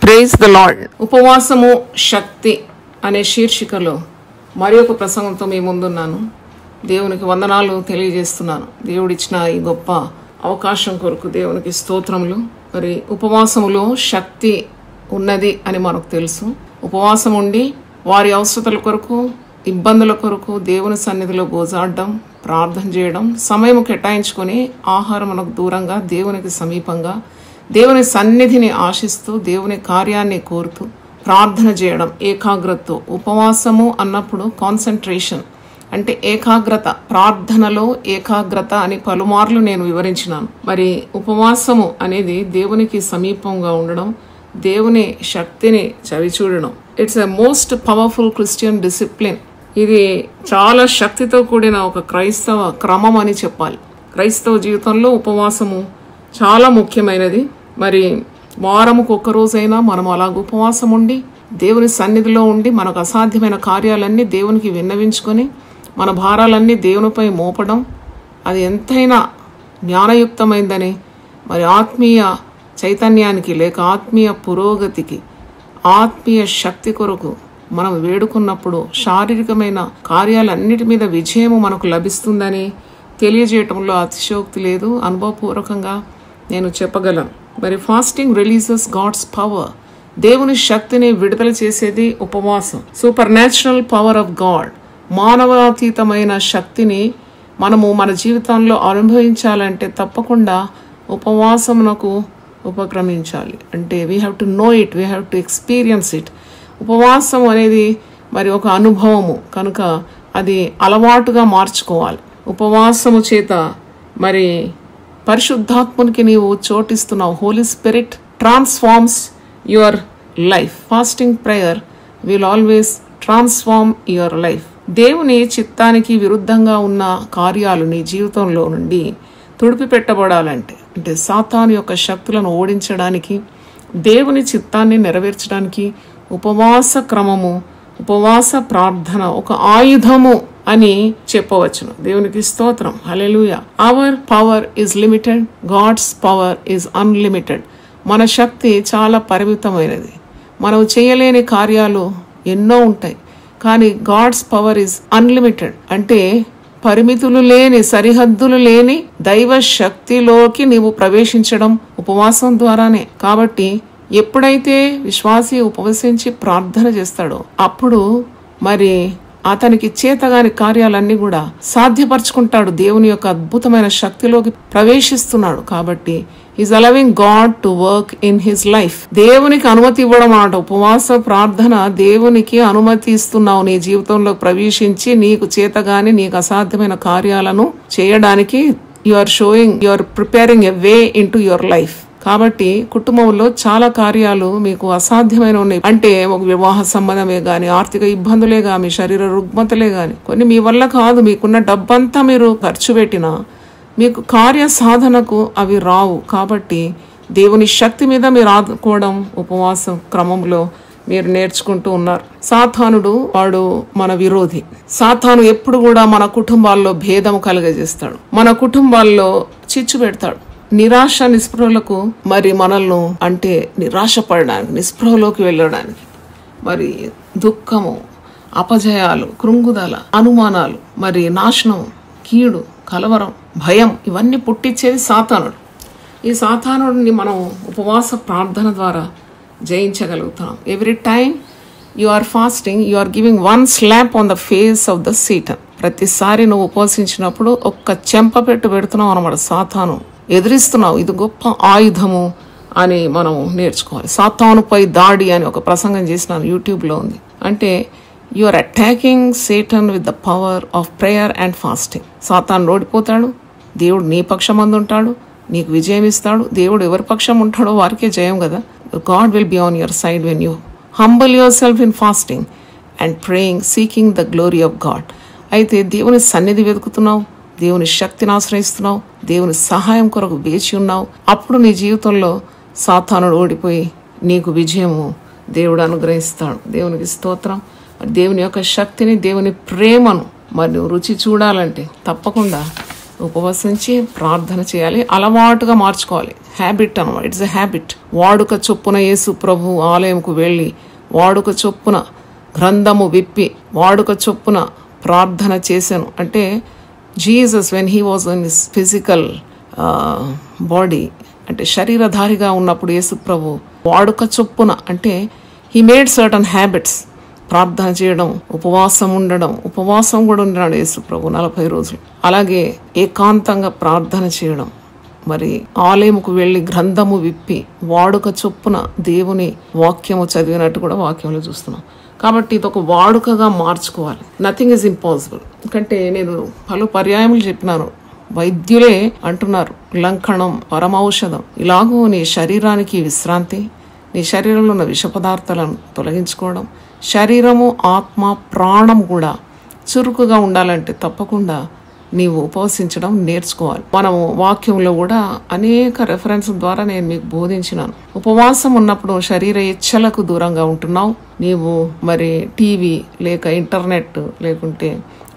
Praise the lord. ఉపవాసము శక్తి అనే శీర్షికలో మరి ఒక ప్రసంగంతో మీ ముందున్నాను. దేవునికి వందనాలు తెలియజేస్తున్నాను. దేవుడిచ్చిన ఈ గొప్ప అవకాశం కొరకు దేవునికి స్తోత్రములు. మరి ఉపవాసములో శక్తి ఉన్నది అని మనకు తెలుసు. ఉపవాసం ఉండి వారి అవసరతల కొరకు, ఇబ్బందుల కొరకు దేవుని సన్నిధిలో గోజాడడం, ప్రార్థన చేయడం, సమయం కేటాయించుకొని ఆహారమునకు దూరంగా దేవునికి సమీపంగా దేవుని సన్నిధిని ఆశిస్తూ దేవుని కార్యాన్ని కోరుతూ ప్రార్థన చేయడం ఏకాగ్రతతో. ఉపవాసము అన్నప్పుడు కాన్సన్ట్రేషన్ అంటే ఏకాగ్రత, ప్రార్థనలో ఏకాగ్రత అని పలుమార్లు నేను వివరించినాను. మరి ఉపవాసము అనేది దేవునికి సమీపంగా ఉండడం, దేవుని శక్తిని చవిచూడడం. It's a most powerful Christian discipline. ఇది చాలా శక్తితో కూడిన ఒక క్రైస్తవ క్రమం అని చెప్పాలి. క్రైస్తవ జీవితంలో ఉపవాసము చాలా ముఖ్యమైనది. మరి వారముకు ఒక్కరోజైనా మనం అలాగ ఉపవాసం ఉండి దేవుని సన్నిధిలో ఉండి మనకు అసాధ్యమైన కార్యాలన్నీ దేవునికి విన్నవించుకొని మన భారాలన్నీ దేవునిపై మోపడం, అది ఎంతైనా జ్ఞానయుక్తమైందని, మరి ఆత్మీయ చైతన్యానికి లేక ఆత్మీయ పురోగతికి, ఆత్మీయ శక్తి కొరకు మనం వేడుకున్నప్పుడు శారీరకమైన కార్యాలన్నిటి మీద విజయము మనకు లభిస్తుందని తెలియజేయటంలో అతిశయోక్తి లేదు. అనుభవపూర్వకంగా నేను చెప్పగలను. మరి ఫాస్టింగ్ రిలీజెస్ గాడ్స్ పవర్. దేవుని శక్తిని విడుదల చేసేది ఉపవాసం. Super natural power of God. మానవాతీతమైన శక్తిని మనము మన జీవితంలో అనుభవించాలంటే తప్పకుండా ఉపవాసమునకు ఉపక్రమించాలి. అంటే we have to know it, we have to experience it. ఉపవాసం అనేది మరి ఒక అనుభవము కనుక అది అలవాటుగా మార్చుకోవాలి. ఉపవాసము చేత మరి పరిశుద్ధాత్మనికి నీవు చోటిస్తున్నావు. Holy Spirit transforms your life. Fasting prayer will always transform your life. దేవుని చిత్తానికి విరుద్ధంగా ఉన్న కార్యాలు నీ జీవితంలో నుండి తుడిపిపెట్టబడాలంటే, అంటే సాతాను యొక్క శక్తులను ఓడించడానికి, దేవుని చిత్తాన్ని నెరవేర్చడానికి ఉపవాస క్రమము, ఉపవాస ప్రార్థన ఒక ఆయుధము అని చెప్పవచ్చును. దేవునికి స్తోత్రం. Hallelujah. Our power is limited, God's power is unlimited. మన శక్తి చాలా పరిమితమైనది. మనం చేయలేని కార్యాలు ఎన్నో ఉంటాయి, కానీ గాడ్స్ పవర్ ఈజ్ అన్లిమిటెడ్. అంటే పరిమితులు లేని, సరిహద్దులు లేని దైవ శక్తిలోకి నీవు ప్రవేశించడం ఉపవాసం ద్వారానే. కాబట్టి ఎప్పుడైతే విశ్వాసి ఉపవసించి ప్రార్థన చేస్తాడో అప్పుడు మరి అతనికి చేతగాని కార్యాలన్నీ కూడా సాధ్యపరచుకుంటాడు. దేవుని యొక్క అద్భుతమైన శక్తిలోకి ప్రవేశిస్తున్నాడు. కాబట్టి is allowing God to work in his life. దేవునికి అనుమతి ఇవ్వడం అన్నమాట ఉపవాస ప్రార్థన. దేవునికి అనుమతి ఇస్తున్నావు నీ జీవితంలో ప్రవేశించి నీకు చేతగాని, నీకు అసాధ్యమైన కార్యాలను చేయడానికి. You are showing, you are preparing a way into your life. కాబట్టి కుటుంబంలో చాలా కార్యాలు మీకు అసాధ్యమైన ఉన్నాయి. అంటే ఒక వివాహ సంబంధమే గాని, ఆర్థిక ఇబ్బందులే గాని, శరీర రుగ్మతలే గాని, కొన్ని మీ వల్ల కాదు. మీకున్న డబ్బంతా మీరు ఖర్చు పెట్టినా మీకు కార్య సాధనకు అవి రావు. కాబట్టి దేవుని శక్తి మీద మీరు ఆదుకోవడం ఉపవాసం క్రమంలో మీరు నేర్చుకుంటూ ఉన్నారు. సాతానుడు వాడు మన విరోధి. సాతాను ఎప్పుడు కూడా మన కుటుంబాల్లో భేదం కలుగజేస్తాడు, మన కుటుంబాల్లో చిచ్చు పెడతాడు. నిరాశ నిస్పృహలకు మరి మనల్ని అంటే నిరాశపడడానికి, నిస్పృహలోకి వెళ్ళడానికి, మరి దుఃఖము, అపజయాలు, కృంగుదల, అనుమానాలు, మరి నాశనం, కీడు, కలవరం, భయం ఇవన్నీ పుట్టించేది సాతానుడు. ఈ సాతానుడిని మనం ఉపవాస ప్రార్థన ద్వారా జయించగలుగుతాం. Every time you are fasting, you are giving one slap on the face of the Satan. ప్రతిసారి నువ్వు ఉపవసించినప్పుడు ఒక్క చెంప పెడుతున్నావు అన్నమాట. సాతాను ఎదిరిస్తున్నావు. ఇది గొప్ప ఆయుధము అని మనం నేర్చుకోవాలి. సాతానుపై దాడి అని ఒక ప్రసంగం చేసినాను, యూట్యూబ్లో ఉంది. అంటే you are attacking Satan with the power of prayer and fasting. సాతాను ఓడిపోతాడు, దేవుడు నీ పక్షమందు ఉంటాడు, నీకు విజయం ఇస్తాడు. దేవుడు ఎవరి పక్షం ఉంటాడో వారికే జయం కదా. God will be on your side when you humble your self in fasting and praying, seeking the glory of God. అయితే దేవుని సన్నిధి వెతుకుతున్నావు, దేవుని శక్తిని ఆశ్రయిస్తున్నావు, దేవుని సహాయం కొరకు వేచి ఉన్నావు. అప్పుడు నీ జీవితంలో సాతానుడు ఓడిపోయి నీకు విజయము దేవుడు అనుగ్రహిస్తాడు. దేవునికి స్తోత్రం. దేవుని యొక్క శక్తిని, దేవుని ప్రేమను మరి రుచి చూడాలంటే తప్పకుండా ఉపవసించి ప్రార్థన చేయాలి, అలవాటుగా మార్చుకోవాలి. హ్యాబిట్ అన్నమాట, ఇట్స్ ఎ హ్యాబిట్. వాడుక చొప్పున యేసు ప్రభు ఆలయంకు వెళ్ళి వాడుక చొప్పున గ్రంథము విప్పి వాడుక చొప్పున ప్రార్థన చేశాను. అంటే Jesus when he was in his physical body, అంటే శరీరధారిగా ఉన్నప్పుడు యేసు ప్రభు వాడుక చొప్పున, అంటే హీ మేడ్ సర్టన్ హ్యాబిట్స్. ప్రార్థన చేయడం, ఉపవాసం ఉండడం, ఉపవాసం కూడా ఉన్నాడు యేసు ప్రభు 40 రోజులు. అలాగే ఏకాంతంగా ప్రార్థన చేయడం, మరి ఆలయముకు వెళ్ళి గ్రంథము విప్పి వాడుక చొప్పున దేవుని వాక్యము చదివినట్టు కూడా వాక్యంలో చూస్తున్నాం. కాబట్టి ఇది ఒక వాడుకగా మార్చుకోవాలి. Nothing is impossible. ఎందుకంటే నేను పలు పర్యాయములు చెప్పినాను, వైద్యులే అంటున్నారు లంకణం పరమౌషధం. ఇలాగూ నీ శరీరానికి విశ్రాంతి, నీ శరీరంలో ఉన్న విష పదార్థాలను తొలగించుకోవడం, శరీరము ఆత్మ ప్రాణం కూడా చురుకుగా ఉండాలంటే తప్పకుండా నీవు ఉపవసించడం నేర్చుకోవాలి. మనము వాక్యంలో కూడా అనేక రెఫరెన్స్ ద్వారా నేను మీకు బోధించినాను. ఉపవాసం ఉన్నప్పుడు శరీర ఇచ్చలకు దూరంగా ఉంటున్నావు. నీవు మరి టీవీ లేక ఇంటర్నెట్ లేకుంటే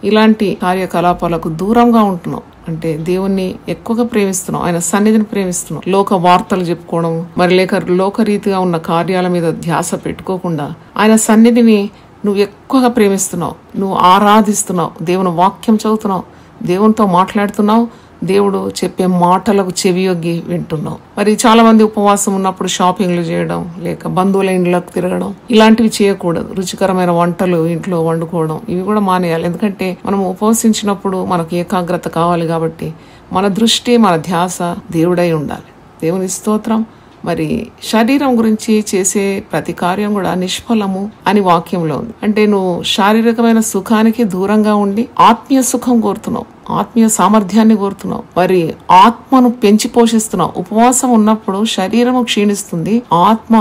ఇలాంటి కార్యకలాపాలకు దూరంగా ఉంటున్నావు. అంటే దేవుణ్ణి ఎక్కువగా ప్రేమిస్తున్నావు, ఆయన సన్నిధిని ప్రేమిస్తున్నావు. లోక వార్తలు చెప్పుకోవడం, మరి లేక లోకరీతిగా ఉన్న కార్యాల మీద ధ్యాస పెట్టుకోకుండా ఆయన సన్నిధిని నువ్వు ఎక్కువగా ప్రేమిస్తున్నావు, నువ్వు ఆరాధిస్తున్నావు, దేవుని వాక్యం చదువుతున్నావు, దేవునితో మాట్లాడుతున్నావు, దేవుడు చెప్పే మాటలకు చెవియొగ్గి వింటున్నావు. మరి చాలా మంది ఉపవాసం ఉన్నప్పుడు షాపింగ్లు చేయడం లేక బంధువుల ఇండ్లకు తిరగడం ఇలాంటివి చేయకూడదు. రుచికరమైన వంటలు ఇంట్లో వండుకోవడం ఇవి కూడా మానేయాలి. ఎందుకంటే మనం ఉపవసించినప్పుడు మనకు ఏకాగ్రత కావాలి కాబట్టి మన దృష్టి మన ధ్యాస దేవుడై ఉండాలి. దేవుని స్తోత్రం. మరి శరీరం గురించి చేసే ప్రతి కార్యం కూడా నిష్ఫలము అని వాక్యంలో ఉంది. అంటే నువ్వు శారీరకమైన సుఖానికి దూరంగా ఉండి ఆత్మీయ సుఖం కోరుతున్నావు, ఆత్మీయ సామర్థ్యాన్ని కోరుతున్నావు, మరి ఆత్మను పెంచి పోషిస్తున్నావు. ఉపవాసం ఉన్నప్పుడు శరీరము క్షీణిస్తుంది, ఆత్మ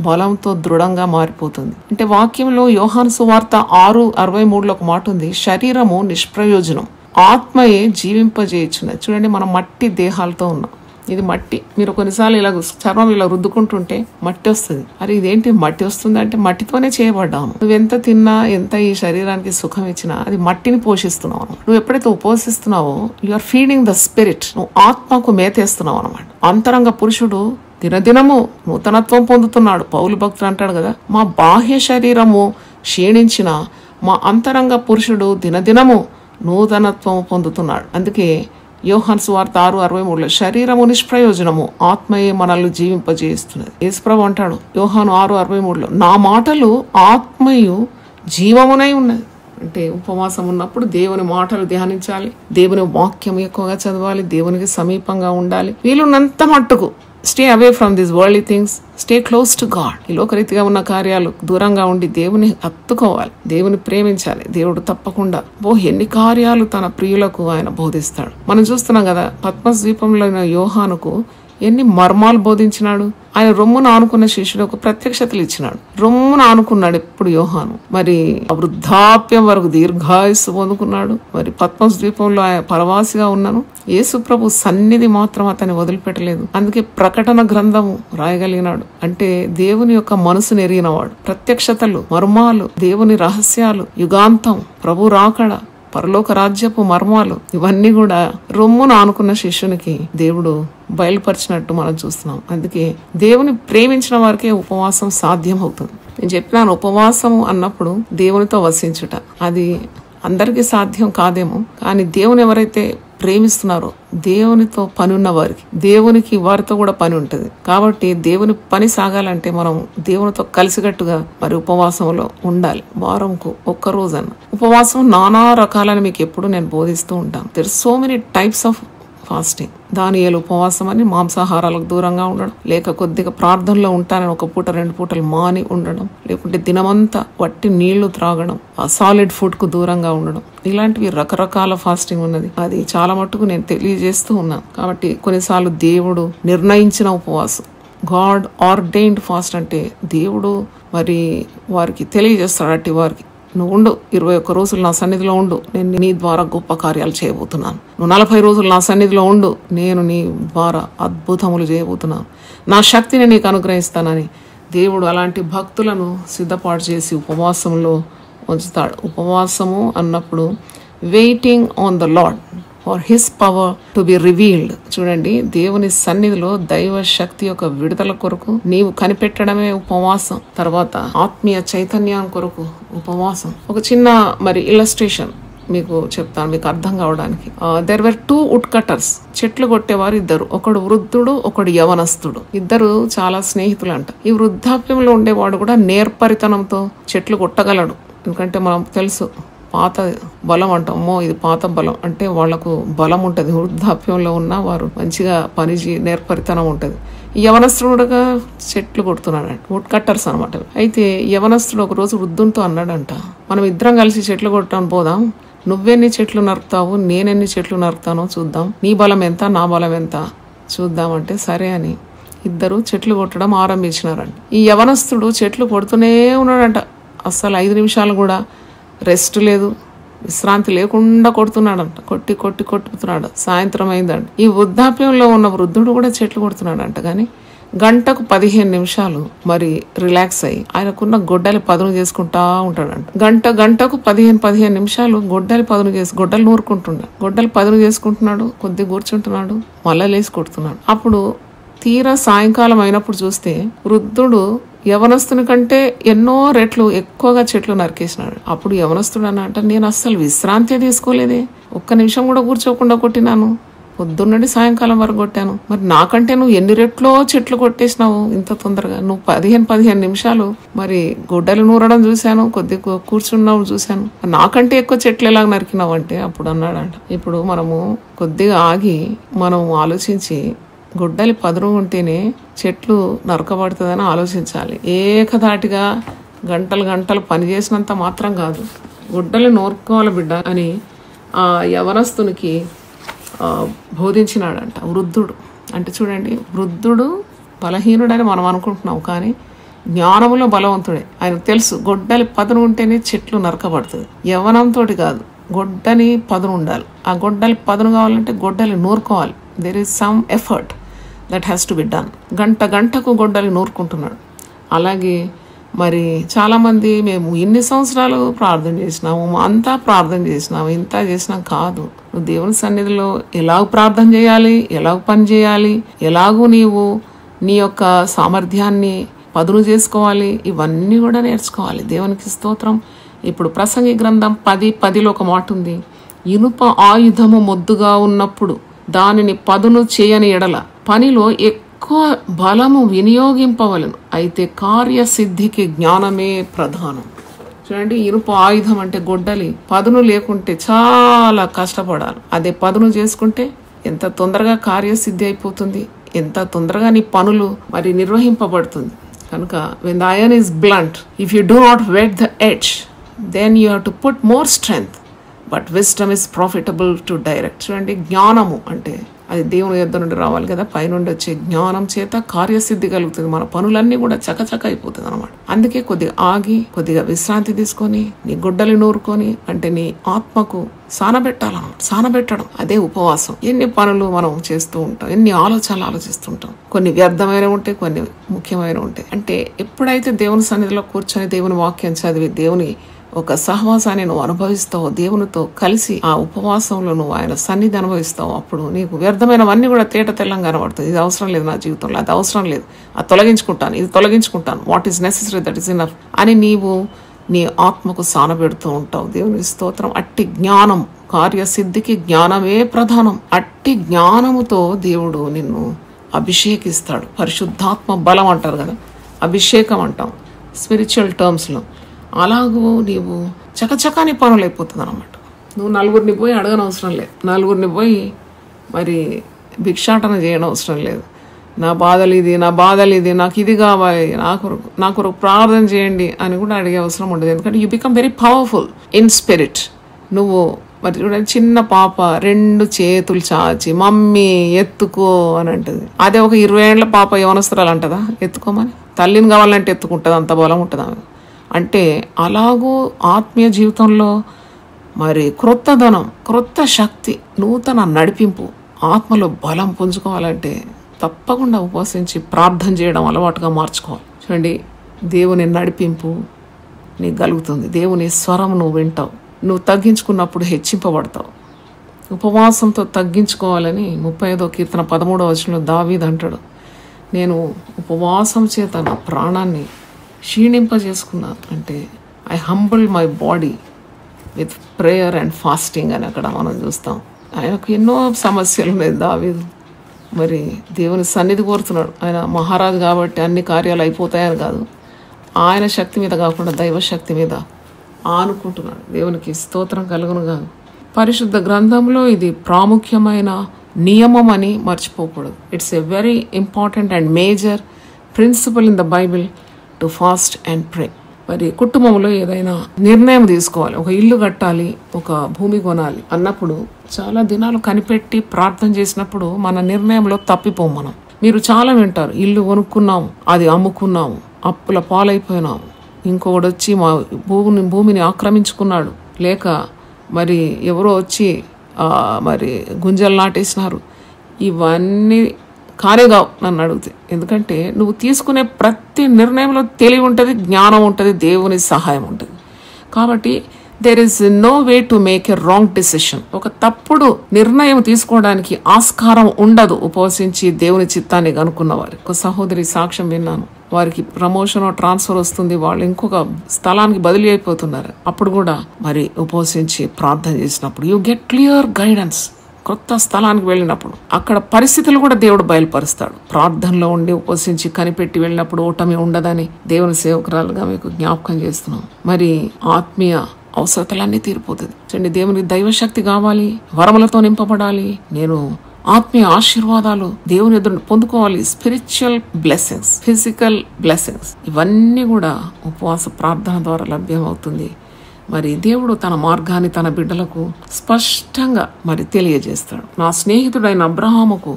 బలంతో దృఢంగా మారిపోతుంది. అంటే వాక్యంలో యోహాను సువార్త 6:63 ఒక మాట ఉంది, శరీరము నిష్ప్రయోజనం, ఆత్మయే జీవింపజేయుచున్నది. చూడండి, మనం మట్టి దేహాలతో ఉన్నాం. ఇది మట్టి. మీరు కొన్నిసార్లు ఇలా చర్మం ఇలా రుద్దుకుంటుంటే మట్టి వస్తుంది. అరే ఇదేంటి మట్టి వస్తుంది అంటే మట్టితోనే చేయబడ్డాము. నువ్వెంత తిన్నా ఎంత ఈ శరీరానికి సుఖం ఇచ్చినా అది మట్టిని పోషిస్తున్నావు. నువ్వు ఎప్పుడైతే ఉపవసిస్తున్నావో you are feeding the spirit. నువ్వు ఆత్మకు మేతేస్తున్నావు అనమాట. అంతరంగ పురుషుడు దినదినము నూతనత్వం పొందుతున్నాడు. పౌలు భక్తుడు అంటాడు కదా, మా బాహ్య శరీరము క్షీణించిన మా అంతరంగ పురుషుడు దినదినము నూతనత్వం పొందుతున్నాడు. అందుకే యోహాను సువార్త 6:63 శరీరము నిష్ప్రయోజనము, ఆత్మయే మనల్ని జీవింపజేస్తున్నది. యేసుప్రభు అంటాడు యోహాను 6:63 నా మాటలు ఆత్మయు జీవమునై ఉన్నది. అంటే ఉపవాసం ఉన్నప్పుడు దేవుని మాటలు ధ్యానించాలి, దేవుని వాక్యం ఎక్కువగా చదవాలి, దేవునికి సమీపంగా ఉండాలి. వీలున్నంత మట్టుకు stay away from this worldly things, stay close to God. ఈ లోకరీతిగా ఉన్న కార్యాలు దూరంగా ఉండి దేవుని హత్తుకోవాలి, దేవుని ప్రేమించాలి. దేవుడు తప్పకుండా ఎన్ని కార్యాలు తన ప్రియులకు ఆయన బోధిస్తాడు. మనం చూస్తున్నాం కదా, పద్మస్ ద్వీపంలో యోహానుకు ఎన్ని మర్మాలు బోధించినాడు. ఆయన రొమ్మును ఆనుకున్న శిష్యుడు ఒక ప్రత్యక్షతలు ఇచ్చినాడు. రొమ్మును ఆనుకున్నాడు ఎప్పుడు యోహాను. మరి వృద్ధాప్యం వరకు దీర్ఘాయుస్సు పొందుకున్నాడు. మరి పద్మస్ ద్వీపంలో ఆయన పరవాసిగా ఉన్నాను. యేసు ప్రభు సన్నిధి మాత్రం అతన్ని వదిలిపెట్టలేదు. అందుకే ప్రకటన గ్రంథము రాయగలిగినాడు. అంటే దేవుని యొక్క మనసును ఎరిగినవాడు. ప్రత్యక్షతలు, మర్మాలు, దేవుని రహస్యాలు, యుగాంతం, ప్రభు రాకడ, పరలోక రాజ్యపు మర్మాలు ఇవన్నీ కూడా రొమ్మును ఆనుకున్న శిష్యునికి దేవుడు బయలుపరిచినట్టు మనం చూస్తున్నాం. అందుకే దేవుని ప్రేమించిన వారికే ఉపవాసం సాధ్యం అవుతుంది. నేను చెప్పినాను, ఉపవాసం అన్నప్పుడు దేవునితో వసించుట అది అందరికీ సాధ్యం కాదేమో, కానీ దేవుని ఎవరైతే ప్రేమిస్తున్నారో దేవునితో పని ఉన్న వారికి, దేవునికి వారితో కూడా పని ఉంటుంది. కాబట్టి దేవుని పని సాగాలంటే మనం దేవునితో కలిసికట్టుగా మరి ఉపవాసంలో ఉండాలి. వారంకు ఒక్క రోజన్న ఉపవాసం నానా రకాలని మీకు ఎప్పుడు నేను బోధిస్తూ ఉంటాను. There are so many types of fasting. దానియేలు ఉపవాసం అని మాంసాహారాలకు దూరంగా ఉండడం, లేక కొద్దిగా ప్రార్థనలో ఉంటానని ఒక పూట 2 పూటలు మాని ఉండడం, లేకుంటే దినమంతా వట్టి నీళ్లు త్రాగడం, ఆ సాలిడ్ ఫుడ్ కు దూరంగా ఉండడం, ఇలాంటివి రకరకాల ఫాస్టింగ్ ఉన్నది. అది చాలా మట్టుకు నేను తెలియజేస్తూ ఉన్నాను. కాబట్టి కొన్నిసార్లు దేవుడు నిర్ణయించిన ఉపవాసం, గాడ్ ఆర్డైన్డ్ ఫాస్ట్, అంటే దేవుడు మరి వారికి తెలియజేస్తాడు. అట్టి వారికి నువ్వు ఉండు, 21 రోజులు నా సన్నిధిలో ఉండు, నేను నీ ద్వారా గొప్ప కార్యాలు చేయబోతున్నాను. నువ్వు 40 రోజులు నా సన్నిధిలో ఉండు, నేను నీ ద్వారా అద్భుతములు చేయబోతున్నాను, నా శక్తిని నీకు అనుగ్రహిస్తానని దేవుడు అలాంటి భక్తులను సిద్ధపాటు చేసి ఉపవాసంలో ఉంచుతాడు. ఉపవాసము అన్నప్పుడు waiting on the lord, for his power to be revealed. చూడండి, దేవుని సన్నిధిలో దైవ శక్తి యొక్క విడుదల కొరకు నీవు కనిపెట్టడమే ఉపవాసం. తర్వాత ఆత్మీయ చైతన్యం కొరకు ఉపవాసం. ఒక చిన్న ఇల్లస్ట్రేషన్ మీకు చెప్తాను, మీకు అర్థం కావడానికి. There were 2 wood cutters. చెట్లు కొట్టేవారు ఇద్దరు, ఒకడు వృద్ధుడు, ఒకడు యవనస్తుడు. ఇద్దరు చాలా స్నేహితులు అంట. ఈ వృద్ధాప్యంలో ఉండేవాడు కూడా నేర్పరితనంతో చెట్లు కొట్టగలడు. ఎందుకంటే మనం తెలుసు, పాత బలం అంటామో, ఇది పాత బలం అంటే వాళ్లకు బలం ఉంటది. వృద్ధాప్యంలో ఉన్న వారు మంచిగా నేర్పరితనం ఉంటది. యవనస్తుడుగా చెట్లు కొడుతున్నాడంట, వుడ్ కట్టర్స్ అనమాట. అయితే యవనస్తుడు ఒక రోజు వృద్ధునితో అన్నాడంట, మనం ఇద్దరం కలిసి చెట్లు కొట్టడం పోదాం, నువ్వెన్ని చెట్లు నరుకుతావు, నేనెన్ని చెట్లు నరుకుతానో చూద్దాం, నీ బలం ఎంత నా బలం ఎంత చూద్దామంటే సరే అని ఇద్దరు చెట్లు కొట్టడం ఆరంభించినారంట. ఈ యవనస్తుడు చెట్లు కొడుతూనే ఉన్నాడంట. అస్సలు 5 నిమిషాలు కూడా రెస్ట్ లేదు, విశ్రాంతి లేకుండా కొడుతున్నాడంట. కొట్టుతున్నాడు. సాయంత్రం అయిందంట. ఈ వృద్ధాప్యంలో ఉన్న వృద్ధుడు కూడా చెట్లు కొడుతున్నాడంట. కానీ గంటకు 15 నిమిషాలు రిలాక్స్ అయ్యి ఆయనకున్న గొడ్డలి పదును చేసుకుంటా ఉంటాడంట. గంటకు 15 నిమిషాలు గొడ్డలు నూరుకుంటున్నాడు. గొడ్డలి పదును చేసుకుంటున్నాడు, కొద్ది కూర్చుంటున్నాడు, మళ్ళా లేచి కొడుతున్నాడు. అప్పుడు తీరా సాయంకాలం అయినప్పుడు చూస్తే వృద్ధుడు యవనస్తుని కంటే ఎన్నో రెట్లు ఎక్కువగా చెట్లు నరికేసినాడు. అప్పుడు యవనస్తుడు అన్నట్ట, నేను అస్సలు విశ్రాంతి తీసుకోలేదే, ఒక్క నిమిషం కూడా కూర్చోకుండా కొట్టినాను, పొద్దున్నటి సాయంకాలం వరకు కొట్టాను, నాకంటే నువ్వు ఎన్ని రెట్లో చెట్లు కొట్టేసినావు ఇంత తొందరగా, నువ్వు 15 నిమిషాలు గొడ్డలు నూరడం చూశాను, కొద్ది కూర్చున్నావు చూశాను, నాకంటే ఎక్కువ చెట్లు ఎలాగ నరికినావు అంటే అప్పుడు అన్నాడంట. ఇప్పుడు మనము కొద్దిగా ఆగి మనం ఆలోచించి గొడ్డలి పదును ఉంటేనే చెట్లు నరకబడుతుందని ఆలోచించాలి. ఏకధాటిగా గంటలు పని చేసినంత మాత్రం కాదు, గొడ్డలి నోరుకోవాలి బిడ్డ అని ఆ యవనస్తునికి బోధించినాడంట వృద్ధుడు. అంటే చూడండి, వృద్ధుడు బలహీనుడని మనం అనుకుంటున్నాం, కానీ జ్ఞానములో బలవంతుడే. ఆయనకు తెలుసు గొడ్డలి పదును ఉంటేనే చెట్లు నరకబడుతుంది. యవనంతో కాదు, గొడ్డలి పదును ఉండాలి. ఆ గొడ్డలి పదును కావాలంటే గొడ్డలి నూరుకోవాలి. There is some effort that has to be done. గంటకు గొడ్డలి నూరుకుంటున్నాడు. అలాగే చాలామంది మేము ఇన్ని సంవత్సరాలు ప్రార్థన చేసినాము, అంతా ప్రార్థన చేసినాము, ఇంత చేసినాం కాదు. నువ్వు దేవుని సన్నిధిలో ఎలాగ ప్రార్థన చేయాలి, ఎలాగ పని చేయాలి, ఎలాగూ నీవు నీ యొక్క సామర్థ్యాన్ని పదును చేసుకోవాలి, ఇవన్నీ కూడా నేర్చుకోవాలి. దేవునికి స్తోత్రం. ఇప్పుడు ప్రసంగి గ్రంథం 10:10లో ఒక మాట ఉంది, ఇనుప ఆయుధము మొద్దుగా ఉన్నప్పుడు దానిని పదును చేయని ఎడల పనిలో ఎక్కువ బలము వినియోగింపవలను, అయితే కార్యసిద్ధికి జ్ఞానమే ప్రధానం. చూడండి, ఇనుప ఆయుధం అంటే గొడ్డలి పదును లేకుంటే చాలా కష్టపడాలి. అదే పదును చేసుకుంటే ఎంత తొందరగా కార్యసిద్ధి అయిపోతుంది, ఎంత తొందరగా నీ పనులు నిర్వహింపబడుతుంది. కనుక when the iron is blunt, if you do not whet the edge, then you have to put more strength, but wisdom is profitable to direct. చూడండి, జ్ఞానము అంటే అది దేవుని యొద్ద నుండి రావాలి కదా, పైనుండి వచ్చే జ్ఞానం చేత కార్యసిద్ధి కలుగుతుంది. మన పనులన్నీ కూడా చకచక అయిపోతుంది అనమాట. అందుకే కొద్దిగా ఆగి, కొద్దిగా విశ్రాంతి తీసుకొని, నీ గొడ్డలి నూరుకొని, అంటే నీ ఆత్మకు సానబెట్టడం అదే ఉపవాసం. ఎన్ని పనులు మనం చేస్తూ ఉంటాం, ఎన్ని ఆలోచనలు ఆలోచిస్తుంటాం, కొన్ని వ్యర్థమైన ఉంటాయి, కొన్ని ముఖ్యమైన ఉంటాయి. అంటే ఎప్పుడైతే దేవుని సన్నిధిలో కూర్చొని దేవుని వాక్యం చదివి దేవుని ఒక సహవాసాన్ని నువ్వు అనుభవిస్తావు, దేవునితో కలిసి ఆ ఉపవాసంలో నువ్వు ఆయన సన్నిధి అనుభవిస్తావు, అప్పుడు నీకు వ్యర్థమైనవన్నీ కూడా తేట తెల్లంగా కనబడుతుంది. ఇది అవసరం లేదు నా జీవితంలో, అది అవసరం లేదు, అది తొలగించుకుంటాను, ఇది తొలగించుకుంటాను, what is necessary that is enough అని నీవు నీ ఆత్మకు సానబెడుతూ ఉంటావు. దేవుని స్తోత్రం. అట్టి జ్ఞానం, కార్యసిద్ధికి జ్ఞానమే ప్రధానం. అట్టి జ్ఞానముతో దేవుడు నిన్ను అభిషేకిస్తాడు. పరిశుద్ధాత్మ బలం అంటారు కదా, అభిషేకం అంటాం స్పిరిచువల్ టర్మ్స్లో. అలాగూ నీవు చకచకాని పనులు అయిపోతుంది అనమాట. నువ్వు నలుగురిని పోయి అడగనవసరం లేదు, నలుగురిని పోయి భిక్షాటన చేయడం అవసరం లేదు. నా బాధలు ఇది, నాకు ఇది కావాలి, నాకు ప్రార్థన చేయండి అని కూడా అడిగే అవసరం ఉండదు. ఎందుకంటే you become very powerful in spirit. నువ్వు చిన్న పాప 2 చేతులు చాచి మమ్మీ ఎత్తుకో అని అంటది. అదే ఒక 20 ఏళ్ల పాప యవనస్తురాలు అంటదా ఎత్తుకోమని? తల్లిని కావాలంటే ఎత్తుకుంటుంది, అంత బలం ఉంటుంది ఆమె. అంటే అలాగూ ఆత్మీయ జీవితంలో క్రొత్త ధనం, క్రొత్త శక్తి, నూతన నడిపింపు, ఆత్మలో బలం పుంజుకోవాలంటే తప్పకుండా ఉపవసించి ప్రార్థన చేయడం అలవాటుగా మార్చుకోవాలి. చూడండి, దేవుని నడిపింపు నీకు కలుగుతుంది. దేవుని స్వరం నువ్వు వింటావు. నువ్వు తగ్గించుకున్నప్పుడు హెచ్చింపబడతావు. ఉపవాసంతో తగ్గించుకోవాలని 35వ కీర్తన 13వ వచనంలో దావీదు అంటాడు, నేను ఉపవాసం చేత నా ప్రాణాన్ని క్షీణింపజేసుకున్నాను. అంటే I humble my body with prayer and fasting అని అక్కడ మనం చూస్తాం. ఆయనకు ఎన్నో సమస్యలు ఉన్నాయి దావీదు. మరి దేవుని సన్నిధి కోరుతున్నాడు. ఆయన మహారాజు కాబట్టి అన్ని కార్యాలు అయిపోతాయని కాదు, ఆయన శక్తి మీద కాకుండా దైవశక్తి మీద ఆనుకుంటున్నాడు. దేవునికి స్తోత్రం కలుగును కాదు. పరిశుద్ధ గ్రంథంలో ఇది ప్రాముఖ్యమైన నియమం అని మర్చిపోకూడదు. It's a very important and major principle in the Bible to fast and pray. మరి కుటుంబంలో ఏదైనా నిర్ణయం తీసుకోవాలి, ఒక ఇల్లు కట్టాలి, ఒక భూమి కొనాలి అన్నప్పుడు చాలా దినాలు కనిపెట్టి ప్రార్థన చేసినప్పుడు మన నిర్ణయంలో తప్పిపోం మనం. మీరు చాలా వింటారు, ఇల్లు కొనుక్కున్నాము, అది అమ్ముకున్నాము, అప్పుల పాలైపోయినాము, ఇంకొకటి వచ్చి మా భూమిని ఆక్రమించుకున్నాడు, లేక మరి ఎవరో వచ్చి మరి గుంజలు నాటేసినారు. ఇవన్నీ కారేగావు నన్ను అడిగితే. ఎందుకంటే నువ్వు తీసుకునే ప్రతి నిర్ణయంలో తెలివి ఉంటుంది, జ్ఞానం ఉంటుంది, దేవుని సహాయం ఉంటుంది. కాబట్టి there is no way to make a wrong decision. ఒక తప్పుడు నిర్ణయం తీసుకోవడానికి ఆస్కారం ఉండదు ఉపవసించి దేవుని చిత్తాన్ని కనుక్కున్న వారు. ఒక సహోదరి సాక్ష్యం విన్నాను, వారికి ప్రమోషన్ ట్రాన్స్ఫర్ వస్తుంది, వాళ్ళు ఇంకొక స్థలానికి బదిలీ అయిపోతున్నారు. అప్పుడు కూడా మరి ఉపవసించి ప్రార్థన చేసినప్పుడు యూ గెట్ క్లియర్ గైడెన్స్. కొత్త స్థలానికి వెళ్ళినప్పుడు అక్కడ పరిస్థితులు కూడా దేవుడు బయలుపరుస్తాడు. ప్రార్థనలో ఉండి ఉపవసించి కనిపెట్టి వెళ్ళినప్పుడు ఓటమి ఉండదని దేవుని సేవకురాలుగా మీకు జ్ఞాపకం చేస్తున్నాం. మరి ఆత్మీయ అవసరతలన్నీ తీరిపోతుంది. చూడండి, దేవునికి దైవశక్తి కావాలి, వరములతో నింపబడాలి, నేను ఆత్మీయ ఆశీర్వాదాలు దేవుని ఎదురు పొందుకోవాలి, స్పిరిచువల్ బ్లెస్సింగ్స్, ఫిజికల్ బ్లెస్సింగ్స్, ఇవన్నీ కూడా ఉపవాస ప్రార్థన ద్వారా లభ్యమవుతుంది. మరి దేవుడు తన మార్గాన్ని తన బిడ్డలకు స్పష్టంగా మరి తెలియజేస్తాడు. నా స్నేహితుడైన అబ్రహాముకు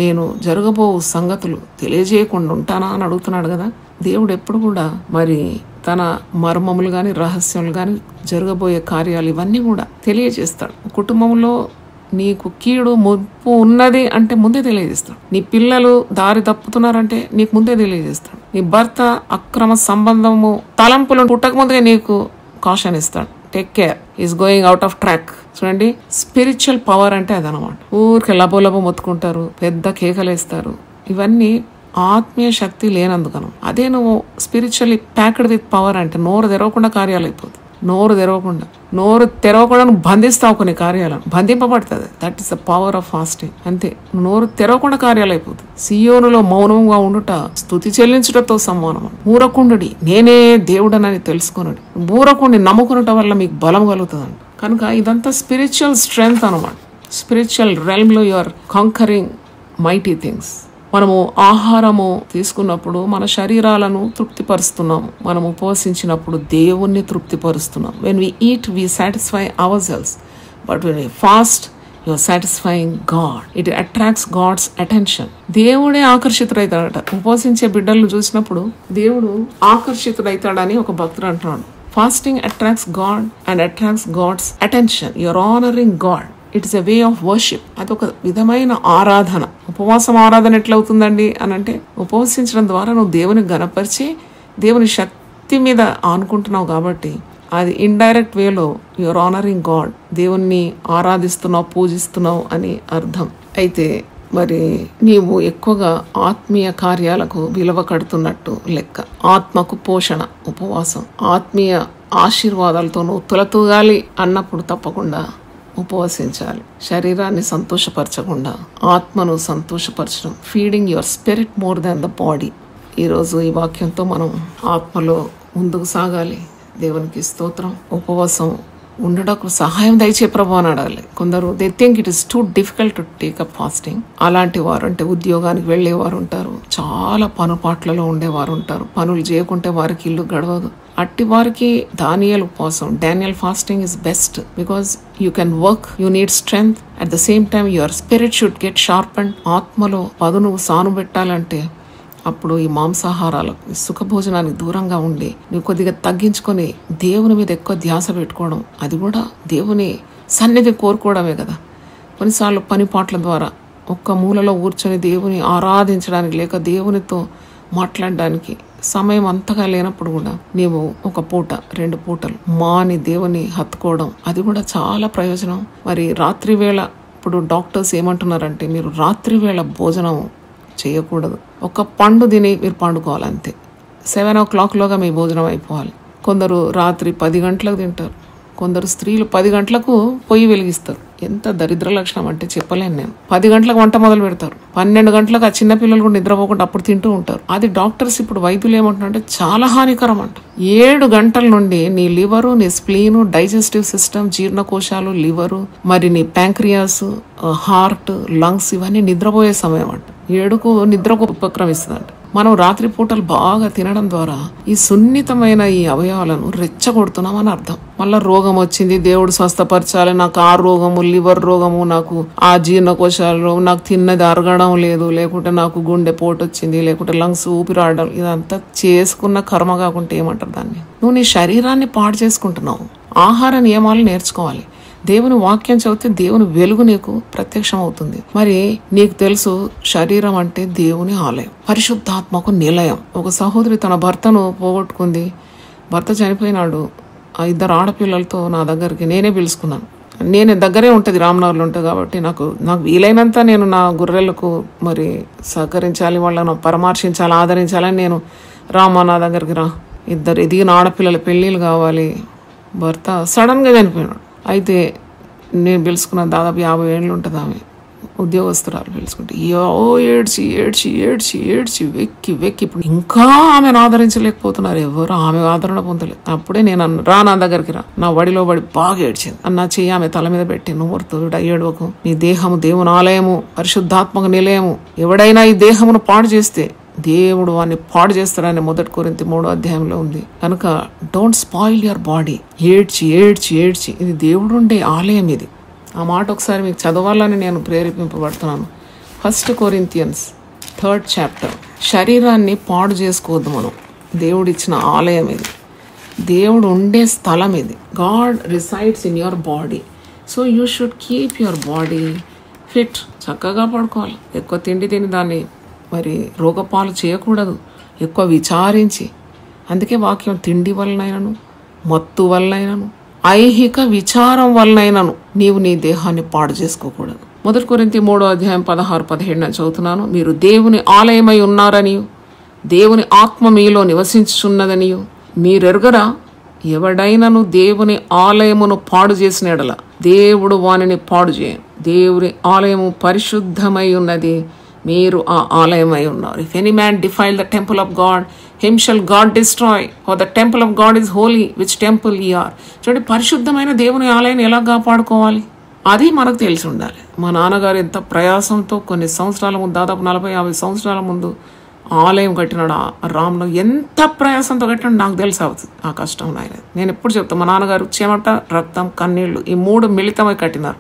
నేను జరగబో సంగతులు తెలియజేయకుండా ఉంటానా అని అడుగుతున్నాడు కదా. దేవుడు ఎప్పుడు కూడా మరి తన మర్మములు కానీ రహస్యములు కానీ జరగబోయే కార్యాలు ఇవన్నీ కూడా తెలియజేస్తాడు. కుటుంబంలో నీకు కీడు ముప్పు ఉన్నది అంటే ముందే తెలియజేస్తాడు. నీ పిల్లలు దారి తప్పుతున్నారంటే నీకు ముందే తెలియజేస్తాడు. నీ భర్త అక్రమ సంబంధము తలంపులను పుట్టక ముందే నీకు కాషన్ ఇస్తాడు. Take care, is going out of track. చూడండి, స్పిరిచువల్ పవర్ అంటే అదనమాట. ఊరికి లబో మొత్తుకుంటారు, పెద్ద కేకలేస్తారు, ఇవన్నీ ఆత్మీయ శక్తి లేనందుకను. అదే నువ్వు స్పిరిచువల్లీ ప్యాక్డ్ విత్ పవర్ అంటే నోరు తెరవకుండా కార్యాలు అయిపోతుంది. నోరు తెరవకుండా నువ్వు బంధిస్తావు కొన్ని కార్యాలను, బంధింపబడుతుంది. That is the power of fasting. అంతే, నోరు తెరవకుండా కార్యాలు అయిపోతుంది. సియోనులో మౌనంగా ఉండుట స్తుతి చెల్లించుటతో సమానం. మూరకుండుడి, నేనే దేవుడనని తెలుసుకున్నాడు. మూరకుండి నమ్ముకున్నట వల్ల మీకు బలం కలుగుతుందండి. కనుక ఇదంతా స్పిరిచువల్ స్ట్రెంగ్త్ అనమాట. స్పిరిచువల్ రెల్మ్ లో you are conquering mighty things. మనము ఆహారము తీసుకున్నప్పుడు మన శరీరాలను తృప్తిపరుస్తున్నాము. మనం ఉపవసించినప్పుడు దేవుణ్ణి తృప్తిపరుస్తున్నాం. When we eat we satisfy our selves, but when we fast you are satisfying God. It attracts God's attention. దేవుడే ఆకర్షితుడైతాడట. ఉపవసించే బిడ్డలను చూసినప్పుడు దేవుడు ఆకర్షితుడైతాడని ఒక భక్తుడు అంటున్నాడు. Fasting attracts God and attracts God's attention. You are honouring God. It is a way of worship. అదొక విధమైన ఆరాధన. ఉపవాసం ఆరాధన ఎట్లవుతుందండి అని అంటే, ఉపవసించడం ద్వారా నువ్వు దేవుని గణపరిచి దేవుని శక్తి మీద ఆనుకుంటున్నావు కాబట్టి అది ఇండైరెక్ట్ వేలో యువర్ ఆనరింగ్ గాడ్. దేవుణ్ణి ఆరాధిస్తున్నావు, పూజిస్తున్నావు అని అర్థం. అయితే మరి నీవు ఎక్కువగా ఆత్మీయ కార్యాలకు విలువ కడుతున్నట్టు లెక్క. ఆత్మకు పోషణ ఉపవాసం. ఆత్మీయ ఆశీర్వాదాలతో నువ్వు తులతూగాలి అన్నప్పుడు తప్పకుండా ఉపవసించాలి. శరీరాన్ని సంతోషపరచకుండా ఆత్మను సంతోషపరచడం. Feeding your spirit more than the body. ఈరోజు ఈ వాక్యంతో మనం ఆత్మలో ముందుకు సాగాలి. దేవునికి స్తోత్రం. ఉపవాసం ఉండడానికి సహాయం దయచే ప్రభు అని అడగాలి. కొందరు they think it is too difficult to take up fasting. అలాంటి వారు అంటే ఉద్యోగానికి వెళ్లేవారు ఉంటారు, చాలా పనుపాట్లలో ఉండేవారు ఉంటారు, పనులు చేయకుంటే వారికి ఇల్లు గడవదు. అట్టి వారికి దానియేలు ఉపవాసం, Daniel fasting is best because you can work, you need strength. At the same time your spirit should get sharpened. ఆత్మలో పదును సాను పెట్టాలంటే అప్పుడు ఈ మాంసాహారాలకు, సుఖభోజనానికి దూరంగా ఉండి నువ్వు కొద్దిగా తగ్గించుకొని దేవుని మీద ఎక్కువ ధ్యాస పెట్టుకోవడం, అది కూడా దేవుని సన్నిధి కోరుకోవడమే కదా. కొన్నిసార్లు పనిపాట్ల ద్వారా ఒక్క మూలలో కూర్చొని దేవుని ఆరాధించడానికి లేక దేవునితో మాట్లాడడానికి సమయం అంతగా లేనప్పుడు కూడా నీవు ఒక పూట 2 పూటలు మాని దేవుని హత్తుకోవడం, అది కూడా చాలా ప్రయోజనం. మరి రాత్రి వేళ ఇప్పుడు డాక్టర్స్ ఏమంటున్నారంటే మీరు రాత్రి వేళ భోజనం చేయకూడదు, ఒక పండు తిని మీరు పండుకోవాలంతే. 7 o'clockలోగా మీ భోజనం అయిపోవాలి. కొందరు రాత్రి 10 గంటలకు తింటారు, కొందరు స్త్రీలు 10 గంటలకు పొయ్యి వెలిగిస్తారు. ఎంత దరిద్ర లక్షణం అంటే చెప్పలేను నేను. 10 గంటలకు వంట మొదలు పెడతారు, 12 గంటలకు ఆ చిన్నపిల్లలు కూడా నిద్రపోకుండా అప్పుడు తింటూ ఉంటారు. అది డాక్టర్స్ ఇప్పుడు వైద్యులు ఏమంటున్నారంటే చాలా హానికరం అంట. 7 గంటల నుండి నీ లివరు, నీ స్ప్లీను, డైజెస్టివ్ సిస్టమ్, జీర్ణకోశాలు, లివరు, మరి నీ ప్యాంక్రియాస్, హార్ట్, లంగ్స్ ఇవన్నీ నిద్రపోయే సమయం అంట. 7కు నిద్రకు ఉపక్రమిస్తుందంట. మనం రాత్రి పూటలు బాగా తినడం ద్వారా ఈ సున్నితమైన ఈ అవయవాలను రెచ్చగొడుతున్నామని అర్థం. మళ్ళా రోగం వచ్చింది, దేవుడు స్వస్థపరచాలి, నాకు ఆ రోగము, లివర్ రోగము, నాకు ఆ జీర్ణకోశాలు, నాకు తిన్నది అరగడం లేదు, లేకుంటే నాకు గుండె పోటు వచ్చింది, లేకుంటే లంగ్స్ ఊపిరాడడం, ఇదంతా చేసుకున్న కర్మ కాకుంటే ఏమంటారు దాన్ని? నువ్వు నీ శరీరాన్ని పాడు చేసుకుంటున్నావు. ఆహార నియమాలు నేర్చుకోవాలి. దేవుని వాక్యం చదివితే దేవుని వెలుగు నీకు ప్రత్యక్షం అవుతుంది. మరి నీకు తెలుసు శరీరం అంటే దేవుని ఆలయం, పరిశుద్ధాత్మకు నిలయం. ఒక సహోదరి తన భర్తను పోగొట్టుకుంది, భర్త చనిపోయినాడు. ఆ 2 ఆడపిల్లలతో నా దగ్గరికి నేనే పిలుచుకున్నాను. నేను దగ్గరే ఉంటుంది, రామ్నగర్లో ఉంటుంది కాబట్టి నాకు వీలైనంత నేను నా గొర్రెలకు మరి సహకరించాలి, వాళ్ళను పరామర్శించాలి, ఆదరించాలని నేను రామా నా దగ్గరికి రా, 2 ఎదిగిన ఆడపిల్లల పెళ్ళిళ్ళు కావాలి. భర్త సడన్గా చనిపోయినాడు. అయితే నేను పిలుచుకున్న దాదాపు 50 ఏళ్ళు ఉంటుంది ఆమె, ఉద్యోగస్తురాలు. పిలుచుకుంటే ఏడ్చి వెక్కి ఇప్పుడు ఇంకా ఆమెను ఆదరించలేకపోతున్నారు ఎవరు, ఆమె ఆదరణ పొందలేదు. అప్పుడే నేను రా నా దగ్గరికి రా, నా వడిలో పడి బాగా ఏడ్చింది. అన్న చెయ్యి ఆమె తల మీద పెట్టి, నువ్వుతో ఏడవకు, నీ దేహము దేవుని ఆలయము, పరిశుద్ధాత్మక నిలయము. ఎవడైనా ఈ దేహమును పాడు చేస్తే దేవుడు వాడిని పాడు చేస్తాడని 1 కొరింథీ 3వ అధ్యాయంలో ఉంది. కనుక డోంట్ స్పాయిల్ యువర్ బాడీ. ఏడ్చి ఇది దేవుడు ఉండే ఆలయం. ఇది ఆ మాట ఒకసారి మీకు చదవాలని నేను ప్రేరేపింపబడుతున్నాను. 1 Corinthians 3rd chapter. శరీరాన్ని పాడు చేసుకోవద్దు మనం. దేవుడిచ్చిన ఆలయం ఇది, దేవుడు ఉండే స్థలం ఇది. God resides in your body. So you should keep your body fit. చక్కగా పడుకోవాలి. ఎక్కువ తిండి తిని దాన్ని మరి రోగపాలు చేయకూడదు, ఎక్కువ విచారించి. అందుకే వాక్యం తిండి వలనైనను, మత్తు వలనైనను, ఐహిక విచారం వలనైనను నీవు నీ దేహాన్ని పాడు చేసుకోకూడదు. 1 కొరింథీ 3వ అధ్యాయం 16-17 చదువుతున్నాను. మీరు దేవుని ఆలయమై ఉన్నారనియు, దేవుని ఆత్మ మీలో నివసించుచున్నదనియు మీరెరుగరా? ఎవడైనను దేవుని ఆలయమును పాడు చేసిన ఎడల దేవుడు వానిని పాడు చేయను. దేవుని ఆలయము పరిశుద్ధమై ఉన్నది, మీరు ఆ ఆలయమై ఉన్నారు. If any man defile the temple of God, him shall God destroy. For the temple of God is holy, which temple ye are. చూడండి, పరిశుద్ధమైన దేవుని ఆలయాన్ని ఎలా కాపాడుకోవాలి అది మనకు తెలిసి ఉండాలి. మా నాన్నగారు ఎంత ప్రయాసంతో కొన్ని సంవత్సరాల ముందు, దాదాపు 40-50 సంవత్సరాల ముందు ఆలయం కట్టినాడు. రామ్లో ఎంత ప్రయాసంతో కట్టినాడు నాకు తెలిసి అవుతుంది ఆ కష్టం. నేను ఎప్పుడు చెప్తాను, మా నాన్నగారు చెమట, రక్తం, కన్నీళ్లు ఈ 3 మిళితమై కట్టినారు.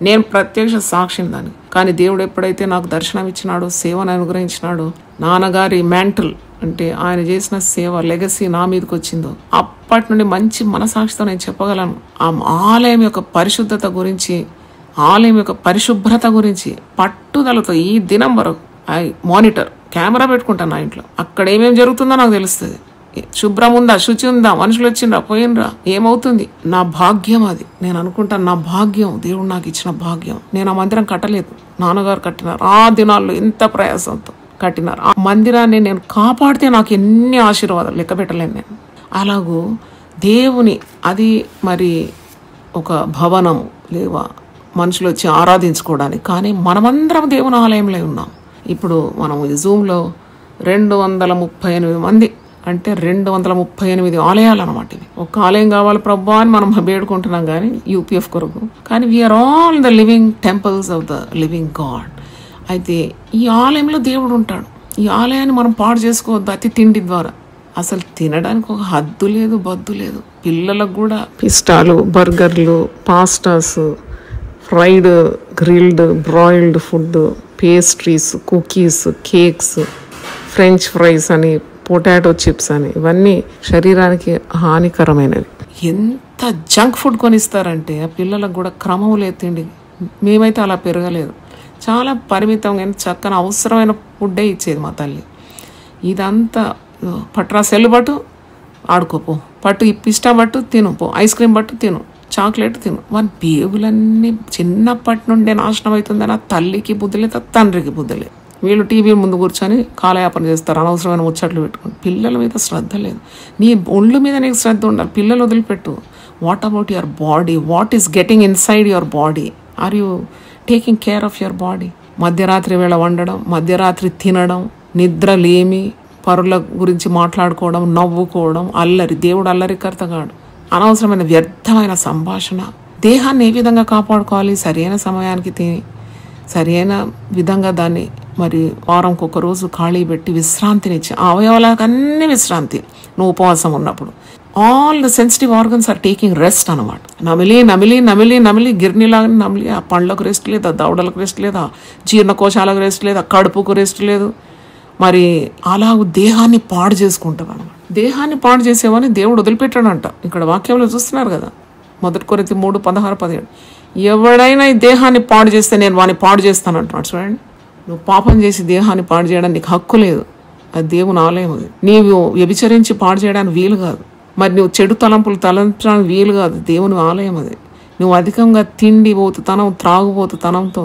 నేను ప్రత్యక్ష సాక్షిని దానికి. కానీ దేవుడు ఎప్పుడైతే నాకు దర్శనం ఇచ్చినాడో, సేవను అనుగ్రహించినాడో, నాన్నగారి మ్యాంటల్ అంటే ఆయన చేసిన సేవ లెగసీ నా మీదకి వచ్చిందో, అప్పటి నుండి మంచి మనసాక్షితో నేను చెప్పగలను. ఆ ఆలయం యొక్క పరిశుద్ధత గురించి, ఆలయం యొక్క పరిశుభ్రత గురించి పట్టుదలతో ఈ దినం వరకు మానిటర్ కెమెరా పెట్టుకుంటాను నా ఇంట్లో. అక్కడ ఏమేమి జరుగుతుందో నాకు తెలుస్తుంది. శుభ్రం ఉందా, శుచి ఉందా, మనుషులు వచ్చిండ్రా, పోయినరా, ఏమవుతుంది. నా భాగ్యం అది. నేను అనుకుంటాను నా భాగ్యం, దేవుడు నాకు ఇచ్చిన భాగ్యం. నేను ఆ మందిరం కట్టలేదు, నాన్నగారు కట్టినారు. ఆ దినాల్లో ఎంత ప్రయాసంతో కట్టినారు. ఆ మందిరాన్ని నేను కాపాడితే నాకు ఎన్ని ఆశీర్వాదాలు లెక్క పెట్టలేను నేను. అలాగూ దేవుని అది మరి ఒక భవనము లేవా మనుషులు వచ్చి ఆరాధించుకోవడానికి, కానీ మనమందరం దేవుని ఆలయంలో ఉన్నాం. ఇప్పుడు మనం ఈ జూమ్లో 238 మంది అంటే 238 ఆలయాలు అనమాట. ఇవి ఒక ఆలయం కావాలి ప్రభు అని మనం వేడుకుంటున్నాం కానీ యూపీఎఫ్ కొరకు. కానీ we are all the living temples of the living God. అయితే ఈ ఆలయంలో దేవుడు ఉంటాడు. ఈ ఆలయాన్ని మనం పాడు చేసుకోవద్దు అతి తిండి ద్వారా. అసలు తినడానికి ఒక హద్దు లేదు, బద్దు లేదు. పిల్లలకు కూడా పిస్టాలు, బర్గర్లు, pastas, fried, grilled, broiled food, pastries, cookies, cakes, French fries అని, పొటాటో చిప్స్ అని, ఇవన్నీ శరీరానికి హానికరమైనవి. ఎంత జంక్ ఫుడ్ కొనిస్తారంటే ఆ పిల్లలకు కూడా క్రమం లేదు తిండి. మేమైతే అలా పెరగలేదు, చాలా పరిమితంగా చక్కని అవసరమైన ఫుడ్డే ఇచ్చేది మా తల్లి. ఇదంతా పట్టురా సెల్ పట్టు ఆడుకోపో, పట్టు ఇప్పిస్తా పట్టు తిను, పో ఐస్ క్రీమ్ పట్టు తిను, చాక్లెట్ తిను. వాని పేగులన్నీ చిన్నప్పటి నుండే నాశనం అవుతుందని తల్లికి బుద్ధి లేదు, తండ్రికి బుద్ధి లేదు. వీళ్ళు టీవీ ముందు కూర్చొని కాలయాపన చేస్తారు, అనవసరమైన ముచ్చట్లు పెట్టుకుని. పిల్లల మీద శ్రద్ధ లేదు. నీ ఒళ్ళు మీద నీకు శ్రద్ధ ఉండాలి. పిల్లలు వదిలిపెట్టు. What about your body? What is getting inside your body? Are you taking care of your body? మధ్యరాత్రి వేళ వండడం, మధ్యరాత్రి తినడం, నిద్రలేమి, పరుల గురించి మాట్లాడుకోవడం, నవ్వుకోవడం, అల్లరి. దేవుడు అల్లరికర్త కాడు. అనవసరమైన వ్యర్థమైన సంభాషణ. దేహాన్ని ఏ విధంగా కాపాడుకోవాలి? సరైన సమయానికి తిని సరైన విధంగా దాన్ని మరి వారంకి ఒక రోజు ఖాళీ పెట్టి విశ్రాంతినిచ్చి, ఆ అవయవాలకు అన్ని విశ్రాంతి. నువ్వు ఉపవాసం ఉన్నప్పుడు all the sensitive organs are taking rest అనమాట. నమిలి నమిలి నమిలి నమిలి గిర్నిలాగా నమిలి, ఆ పండ్లకు రెస్ట్ లేదు, ఆ దవడలకు రెస్ట్ లేదు, ఆ జీర్ణకోశాలకు రెస్ట్ లేదు, ఆ కడుపుకు రెస్ట్ లేదు. మరి అలాగూ దేహాన్ని పాడు చేసుకుంటారు అనమాట. దేహాన్ని పాడు చేసేవని దేవుడు వదిలిపెట్టాడంట. ఇక్కడ వాక్యంలో చూస్తున్నారు కదా, 1 కొరింథీ 3:16-17. ఎవడైనా ఈ దేహాన్ని పాడు చేస్తే నేను వాడిని పాడు చేస్తాను అంటున్నాడు. చూడండి, నువ్వు పాపం చేసి దేహాన్ని పాడు చేయడానికి నీకు హక్కు లేదు. అది దేవుని ఆలయం. అది నీవు వ్యభిచరించి పాడు చేయడానికి వీలు కాదు. మరి నువ్వు చెడు తలంపులు తలంచడానికి వీలు కాదు. దేవుని ఆలయం అది. నువ్వు అధికంగా తిండి పోతుతనం, త్రాగుపోతుతనంతో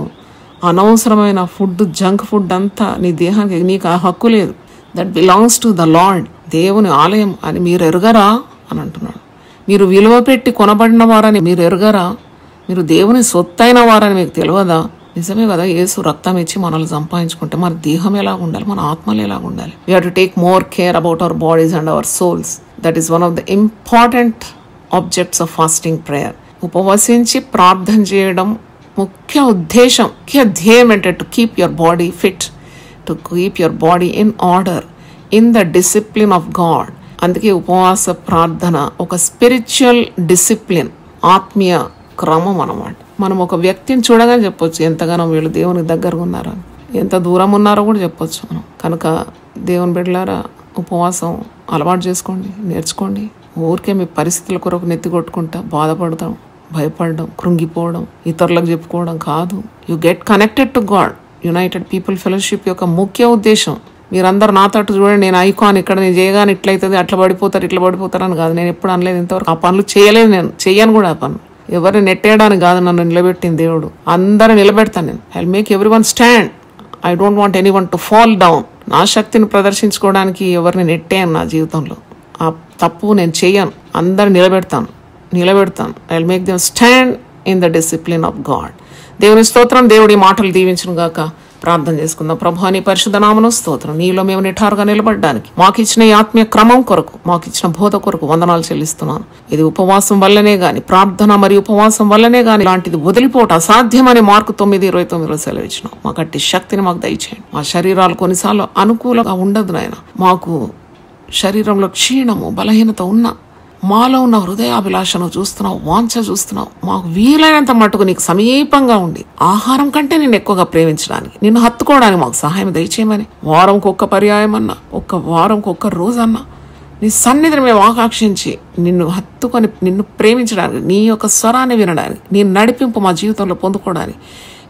అనవసరమైన ఫుడ్, జంక్ ఫుడ్ అంతా నీ దేహానికి నీకు ఆ హక్కు లేదు. That belongs to the lord. దేవుని ఆలయం అని మీరు ఎరుగరా అని అంటున్నాడు. మీరు విలువ పెట్టి కొనబడిన వారని మీరు ఎరుగరా? మీరు దేవుని సొత్తైన వారని మీకు తెలియదా? నిజమే కదా, యేసు రక్తం ఇచ్చి మనల్ని సంపాదించుకుంటే మన దేహం ఎలాగ ఉండాలి, మన ఆత్మలు ఎలాగ ఉండాలి. We have to take more care about our bodies and our souls. That is one of the important objects of fasting prayer. ఉపవసించి ప్రార్థన చేయడం ముఖ్య ఉద్దేశం, ముఖ్య ధ్యేయం ఏంటంటే to keep your body fit, to keep your body in order, in the discipline of God. అందుకే ఉపవాస ప్రార్థన ఒక స్పిరిచువల్ డిసిప్లిన్, ఆత్మీయ క్రమం అన్నమాట. మనం ఒక వ్యక్తిని చూడగానే చెప్పొచ్చు ఎంతగానో వీళ్ళు దేవునికి దగ్గరగా ఉన్నారో, ఎంత దూరం ఉన్నారో కూడా చెప్పొచ్చు మనం. కనుక దేవుని బిడ్డలారా, ఉపవాసం అలవాటు చేసుకోండి, నేర్చుకోండి. ఊరికే మీ పరిస్థితుల కొరకు నెత్తి కొట్టుకుంటా బాధపడతాం, భయపడడం, కృంగిపోవడం, ఇతరులకు చెప్పుకోవడం కాదు. You get connected to God. United people fellowship యొక్క ముఖ్య ఉద్దేశం, మీరందరూ నా తట్టు చూడండి, నేను ఐకాన్ ఇక్కడ, నేను చేయగానే ఇట్లయితుంది, అట్లా పడిపోతారు, ఇట్లా పడిపోతారు అని కాదు. నేను ఎప్పుడు అనలేదు ఇంతవరకు. ఆ పనులు చేయలేదు, నేను చెయ్యను కూడా. ఆ పనులు ఎవరిని నెట్టేయడానికి కాదు నన్ను నిలబెట్టింది దేవుడు. అందరూ నిలబెడతాను నేను. I will make every one stand. I don't want any one to fall down. నా శక్తిని ప్రదర్శించుకోవడానికి ఎవరిని నెట్టాను నా జీవితంలో. ఆ తప్పు నేను చెయ్యను. అందరు నిలబెడతాను. I will make them stand in the discipline of God. దేవుని స్తోత్రం. దేవుడి మాటలు దీవించును గాక. ప్రార్థన చేసుకుందాం. ప్రభు నీ పరిశుద్ధ నామమున స్తోత్రం. నీలో మేము నిఠారుగా నిలబడడానికి మాకు ఇచ్చిన ఈ ఆత్మీయ క్రమం కొరకు, మాకు ఇచ్చిన బోధ కొరకు వందనాలు చెల్లిస్తున్నాను. ఇది ఉపవాసం వల్లనే గాని, ప్రార్థన మరియు ఉపవాసం వల్లనే గాని ఇలాంటిది వదిలిపోవట అసాధ్యమని Mark 9:29 సెలవిచ్చినాం. మాకు అట్టి శక్తిని మాకు దయచేయండి. మా శరీరాలు కొన్నిసార్లు అనుకూలంగా ఉండదు నాయన. మాకు శరీరంలో క్షీణము, బలహీనత ఉన్న, మాలో ఉన్న హృదయాభిలాషను చూస్తున్నావు, వాంఛ చూస్తున్నావు. మాకు వీలైనంత మటుకు నీకు సమీపంగా ఉండి ఆహారం కంటే నేను ఎక్కువగా ప్రేమించడానికి, నిన్ను హత్తుకోవడానికి మాకు సహాయం దయచేయమని, వారంకి ఒక్క పర్యాయం అన్నా, వారంకి ఒక్క రోజన్నా నీ సన్నిధిని మేము ఆకాంక్షించి నిన్ను హత్తుకొని నిన్ను ప్రేమించడానికి, నీ యొక్క స్వరాన్ని వినడానికి, నీ నడిపింపు మా జీవితంలో పొందుకోవడానికి,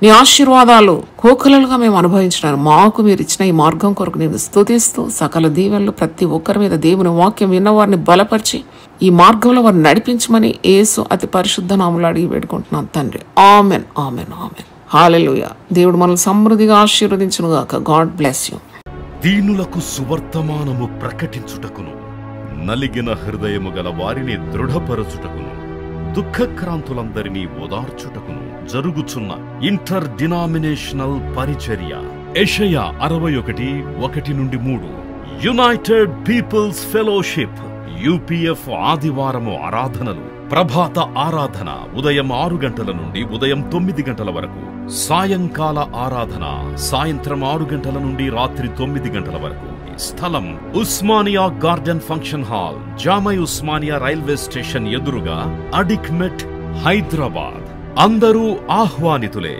నీ ఆశీర్వాదాలు కోకలలుగా మేము అనుభవించడానికి మాకు మీరు ఇచ్చిన ఈ మార్గం కొరకు నేను స్తుతిస్తూ, సకల దీవెనలు ప్రతి ఒక్కరి మీద దేవుని వాక్యం విన్నవారిని బలపరిచి ఈ మార్గంలో వారిని నడిపించమని యేసు అతి పరిశుద్ధ నామములో అడిగి పెట్టుకుంటున్నాను తండ్రి. Amen, amen, amen. హల్లెలూయా. దేవుడు మనల్ని సమృద్ధిగా ఆశీర్వదించును గాక. God bless you. దీనులకు సువర్తమానము ప్రకటించుటకును, నలిగిన హృదయము గల వారిని దృఢపరచుటకును, దుఃఖక్రాంతులందరినీ ఓదార్చుటకును జరుగుచున్న ఇంటర్ డినామినేషనల్ పరిచర్య. యెషయా 61:1-3. యునైటెడ్ పీపుల్స్ ఫెలోషిప్ UPF ఆదివారము ఆరాధనలు. ప్రభాత ఆరాధన ఉదయం 6 గంటల నుండి ఉదయం 9 గంటల వరకు. సాయంకాల ఆరాధన సాయంత్రం 6 గంటల నుండి రాత్రి 9 గంటల వరకు. స్థలం Osmania garden function hall, జామై Osmania railway station ఎదురుగా, అడిక్మెట్, హైదరాబాద్. అందరూ ఆహ్వానితులే.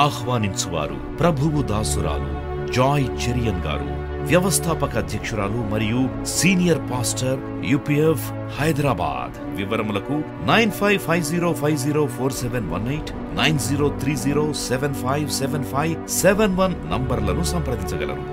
ఆహ్వానించువారు ప్రభువు దాసురాలు జాయ్ చెరియన్ గారు, వ్యవస్థాపక అధ్యక్షురాలు మరియు సీనియర్ పాస్టర్ UPF హైదరాబాద్. వివరములకు 9550504718, 9030757571 నంబర్లను సంప్రదించగలరు.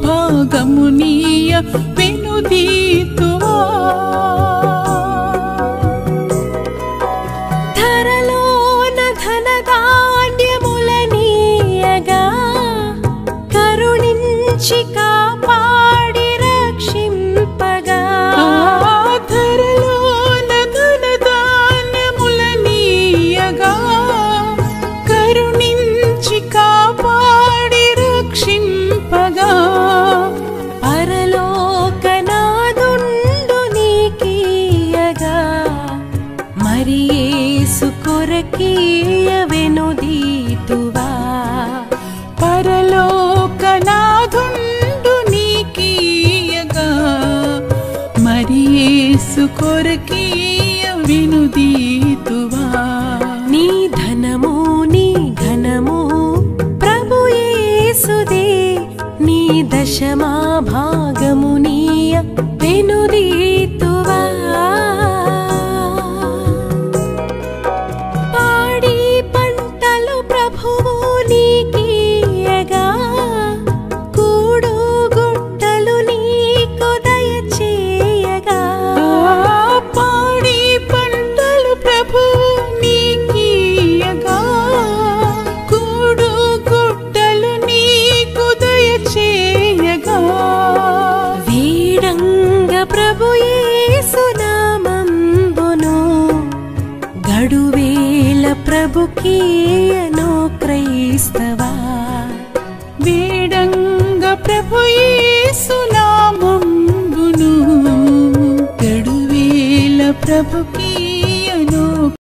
భాగమునీయ వెనుదీతువా ధరలోన ధనధాన్యములనీయగా కరుణించి కాపాడి రక్షింపగా ధరలోన ధనధాన్యములనీయగా కరుణించి కాపాడి రక్షింపగా పరలోకనాదుండు నీకీయగా మరి యేసు కొరకీయ వెనుదీతువా పరలోకనాథుండు నీకీయగా మరి యేసు కొరకీయ వెనుదీతువా నీ ధనము నీ ఘనము ప్రభు యేసుదే నీ దశమా భాగము నీయ వెనుదీతువా పాడి పంటలు ప్రభువు నీకీయగా కూడు గుట్టలు నీకు దయచేయగా పాడి పంటలు ప్రభు నీకీయగా కూడు గుట్టలు నీకు దయచేయగా వీడంగ ప్రభు యేసు నామంబును గడువేల ప్రభుకీయను క్రైస్తవా వేడంగ ప్రభు యేసు నామంబును గడువేల ప్రభుకి